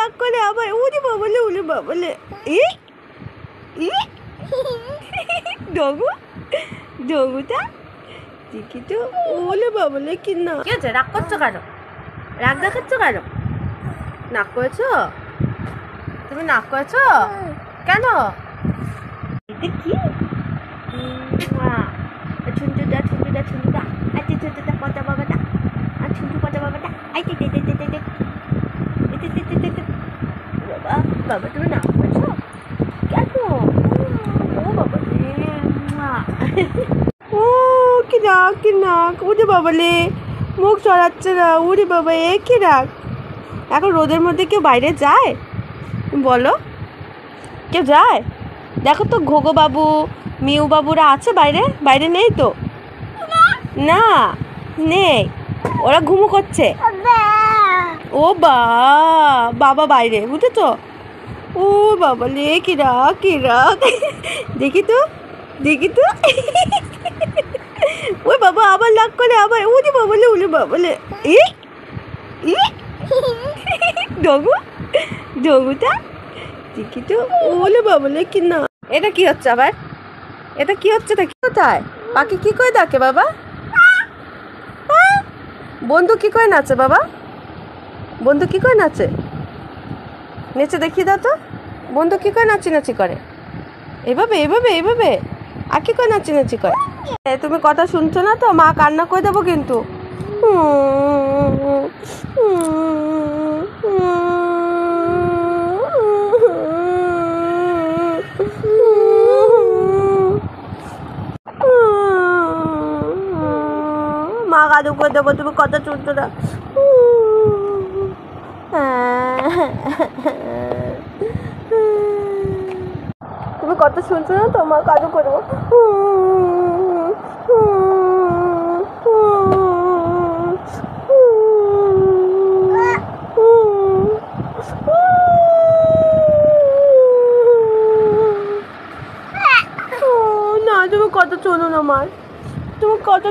লাগ করে আবার উলে বাবলে ডগু ডগুটা দেখি তো ওলে বাবলে কি না কি হচ্ছে? রাগ করছো কেন? রাগ দেখাচ্ছ কেন? নাক করেছো? তুমি নাক করেছো কেন? এটা কি? ঝুন্টুদা ঝুন্টুদা ঝুন্টুদা আচ্ছা ঝুন্টুদা পচা বাবাটা আর ঝুন্টু পচা বাবাটা আইতে বাবা বাবা তুমি নাক করেছো কেন? ও বাবা ও কি নাক উঠে বাবালে মুখ সরাচ্ছে না। উড়ে বাবা কি রাগ। এখন রোদের মধ্যে কেউ বাইরে যায় বলো? কেউ যায়? দেখো তো ঘোগো বাবু মিউ বাবুরা আছে বাইরে নেই তো? না নেই, ওরা ঘুমো করছে। ও বাবা বাইরে বুঝেছো? ও বাবা লে কি রাগ দেখি তো ওই বাবা আবার লাগ করে আবার উলে বাবলে ডগুটা দেখি তো ওলে বাবলে কি না। এটা কি হচ্ছে আবার? এটা কি হচ্ছে? তা কি কোথায় পাখি কি করে ডাকে বাবা? বন্ধু কি করে নাচে বাবা? বন্ধু কি করে নাচে? নেচে দেখিয়ে দাও তো বন্ধু কি করে নাচি করে। এভাবে আর কি করে নাচি করে? তুমি কথা শুনছো না তো? মা কান্না করে দেবো কিন্তু। মা কাদু করে দেবো, তুমি কথা শুনছো না। তুমি কথা শুনছো না তো? মা কাদু করে দেবো। না তুমি কথা শোনো না মার, তুমি কথা